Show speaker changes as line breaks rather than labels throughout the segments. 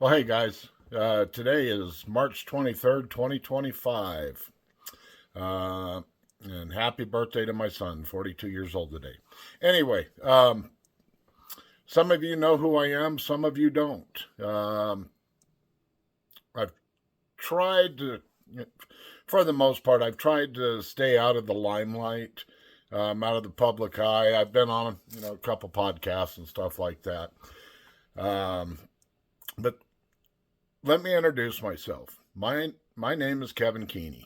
Well, hey guys, today is March 23rd, 2025. Uh, and happy birthday to my son, 42 years old today. Anyway, some of you know who I am, some of you don't. I've tried to, for the most part, I've tried to stay out of the limelight, out of the public eye. I've been on, a couple podcasts and stuff like that. Um, but let me introduce myself. My name is Kevin Keeney,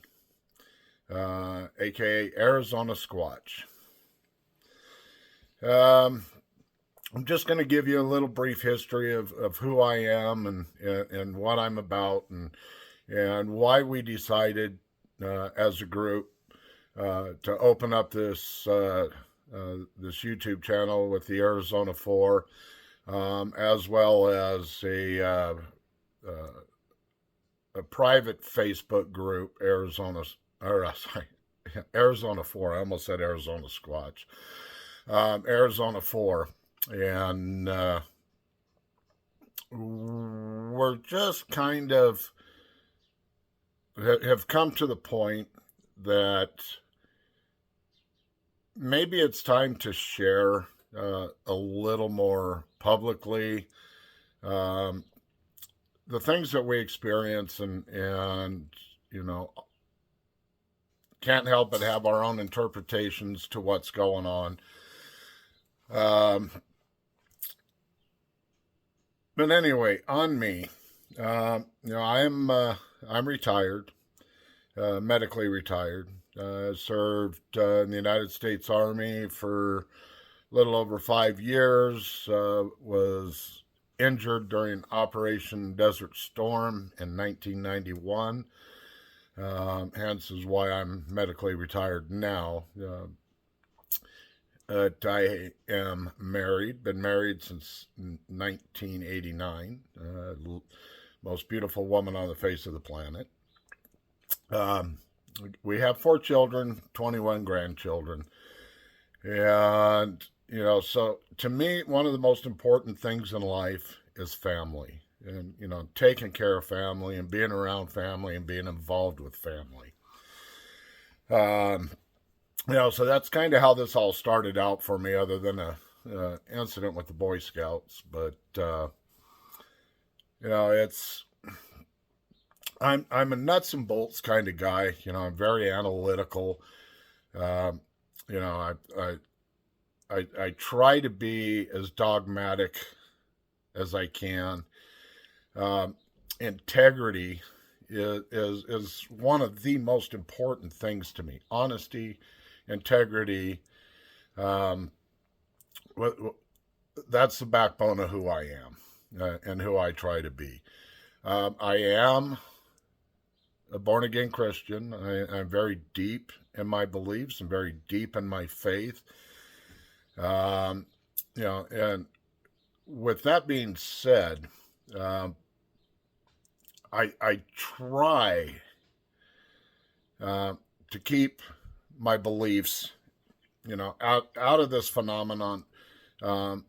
aka Arizona Squatch. Um, I'm just going to give you a little brief history of who I am and what I'm about and why we decided as a group to open up this YouTube channel with the Arizona Four, as well as uh, a private Facebook group, Arizona Four. I almost said Arizona Squatch. Arizona Four, and we're just kind of have come to the point that maybe it's time to share a little more publicly um, the things that we experience and you know can't help but have our own interpretations to what's going on. Um, but anyway, on me, I'm retired, medically retired. Served in the United States Army for a little over 5 years. Was injured during Operation Desert Storm in 1991. Hence is why I'm medically retired now. I am married, been married since 1989. Most beautiful woman on the face of the planet. Um, we have 4 children, 21 grandchildren. And, so to me, one of the most important things in life is family. And, taking care of family and being around family and being involved with family. Um, so that's kind of how this all started out for me, other than a incident with the Boy Scouts. But it's I'm a nuts and bolts kind of guy. I'm very analytical. Um, you know, I try to be as dogmatic as I can. Um, Integrity is one of the most important things to me. Honesty, integrity. Um, that's the backbone of who I am and who I try to be. I am a born again Christian. I'm very deep in my beliefs and very deep in my faith. Um, and with that being said, um, I try uh, to keep my beliefs, out of this phenomenon. Um,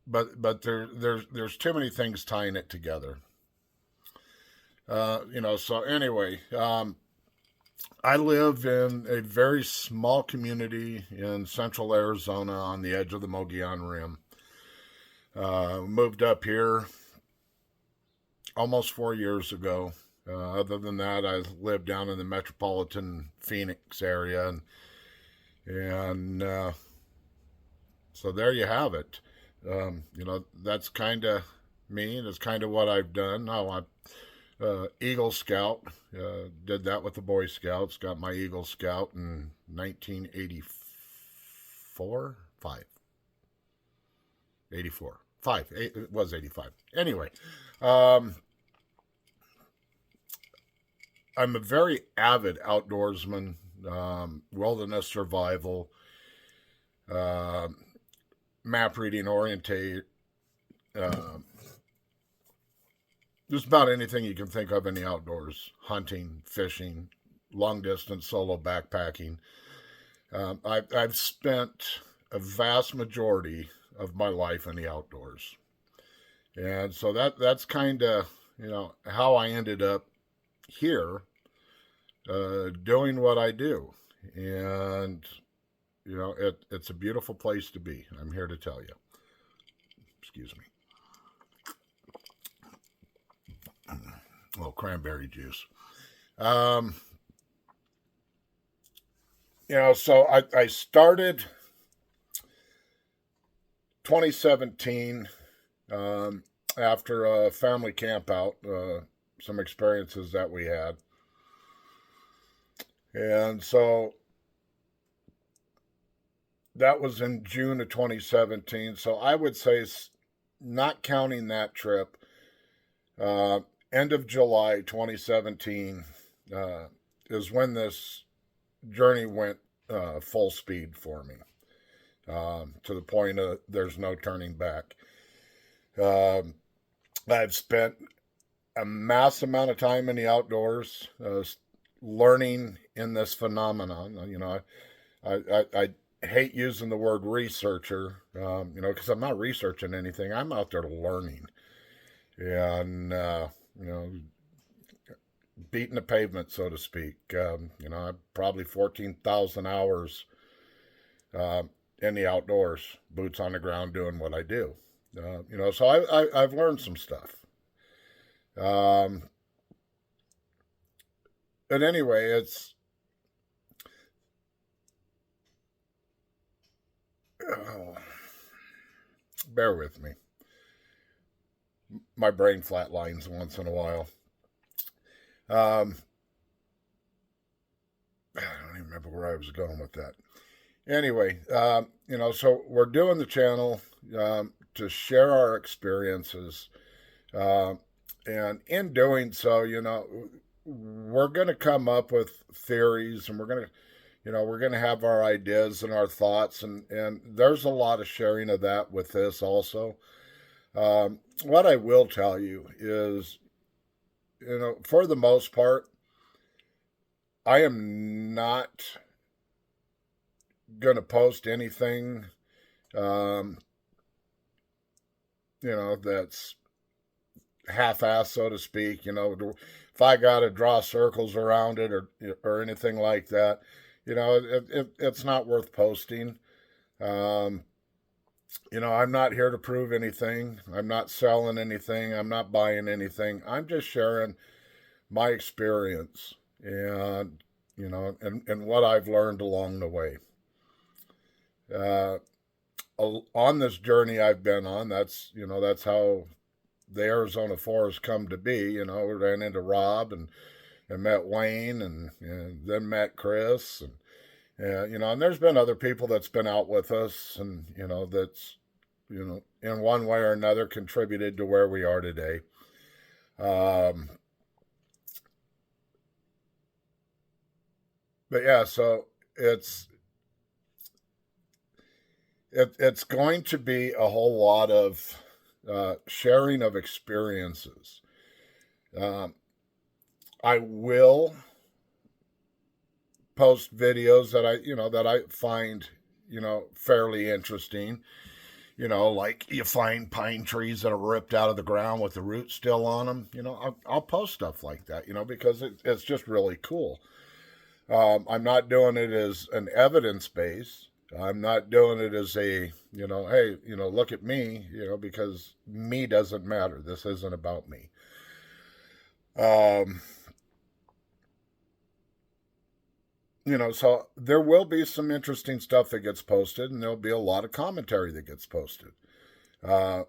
but there's too many things tying it together. So anyway, I live in a very small community in central Arizona on the edge of the Mogollon Rim. Moved up here almost 4 years ago. Other than that, I lived down in the metropolitan Phoenix area, and so there you have it. That's kind of me. That's kind of what I've done. Now I'm Eagle Scout. Did that with the Boy Scouts. Got my Eagle Scout in 1984, 5, 84, 5. It was 85. Anyway, um, I'm a very avid outdoorsman, wilderness survival, uh, map reading, orientate, uh, just about anything you can think of in the outdoors: hunting, fishing, long distance solo backpacking. I've spent a vast majority of my life in the outdoors. And so that's kind of, how I ended up here, doing what I do. And, it's a beautiful place to be. I'm here to tell you. Excuse me. A little cranberry juice. Um, so I started 2017, um, after a family camp out, some experiences that we had. And so that was in June of 2017. So I would say, not counting that trip, uh, end of July 2017 is when this journey went full speed for me, to the point of there's no turning back. Um, I've spent a mass amount of time in the outdoors, learning in this phenomenon. I hate using the word researcher, because I'm not researching anything. I'm out there learning and, beating the pavement, so to speak. I'm probably 14,000 hours in the outdoors, boots on the ground, doing what I do. So I've learned some stuff. Um, but anyway, oh, bear with me. My brain flatlines once in a while. Um, I don't even remember where I was going with that. Anyway, so we're doing the channel, to share our experiences. Uh, and in doing so, we're going to come up with theories, and we're going to have our ideas and our thoughts. And there's a lot of sharing of that with this also. What I will tell you is, for the most part, I am not going to post anything, um, that's half-assed, so to speak. If I got to draw circles around it, or anything like that, it's not worth posting. Um, I'm not here to prove anything. I'm not selling anything. I'm not buying anything. I'm just sharing my experience, and and what I've learned along the way. Uh, on this journey I've been on, that's how the Arizona forest come to be. We ran into Rob, and met Wayne, and then met Chris, and there's been other people that's been out with us, and that's in one way or another contributed to where we are today. Um, but yeah, so it's it's going to be a whole lot of sharing of experiences. Um, I will post videos that I find fairly interesting. Like you find pine trees that are ripped out of the ground with the roots still on them. I'll post stuff like that. Because it's just really cool. I'm not doing it as an evidence base. I'm not doing it as a, hey, look at me, because me doesn't matter. This isn't about me. Um, so there will be some interesting stuff that gets posted, and there'll be a lot of commentary that gets posted. Uh,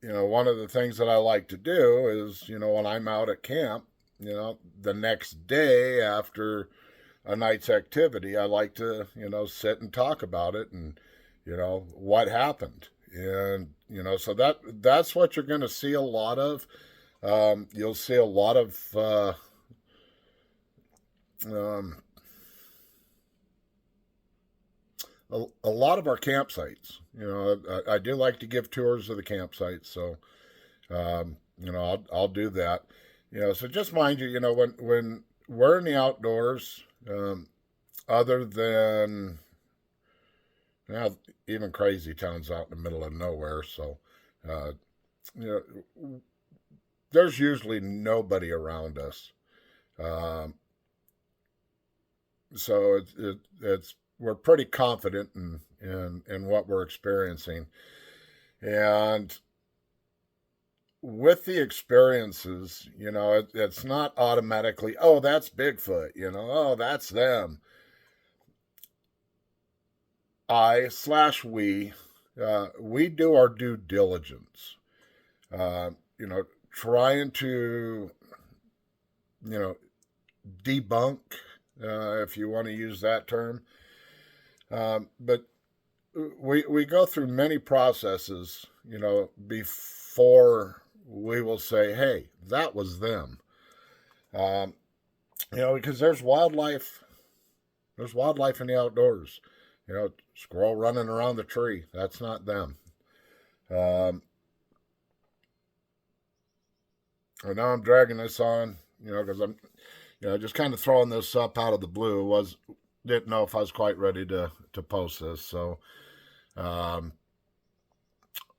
one of the things that I like to do is, when I'm out at camp, the next day after a night's activity, I like to, sit and talk about it, and, what happened. And, so that's what you're going to see a lot of. You'll see a lot of, um, a lot of our campsites. I do like to give tours of the campsites, so I'll do that. So just mind you, when we're in the outdoors, other than now, even Crazy Town's out in the middle of nowhere, so you know, there's usually nobody around us. Um, so it's we're pretty confident in what we're experiencing, and with the experiences, it's not automatically, oh, that's Bigfoot, oh, that's them. We do our due diligence, uh, you know, trying to, you know, debunk, if you want to use that term. But we go through many processes, before we will say, hey, that was them. Um, because there's wildlife in the outdoors. Squirrel running around the tree, that's not them. Um, I know I'm dragging this on, because I'm, just kind of throwing this up out of the blue. Didn't know if I was quite ready to post this. So, um,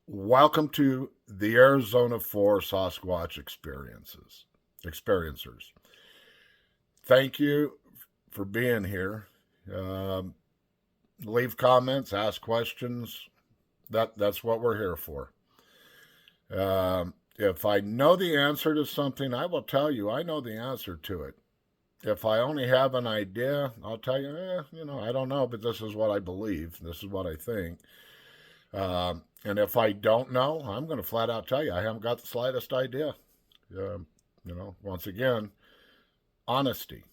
welcome to the Arizona 4 Sasquatch experiencers. Thank you for being here. Leave comments, ask questions. That's what we're here for. If I know the answer to something, I will tell you I know the answer to it. If I only have an idea, I'll tell you, I don't know, but this is what I believe. This is what I think. And if I don't know, I'm going to flat out tell you I haven't got the slightest idea. Once again, honesty,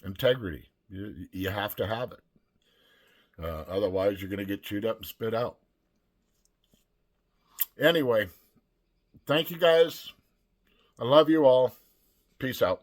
integrity. You have to have it. Otherwise, you're going to get chewed up and spit out. Anyway, thank you guys. I love you all. Peace out.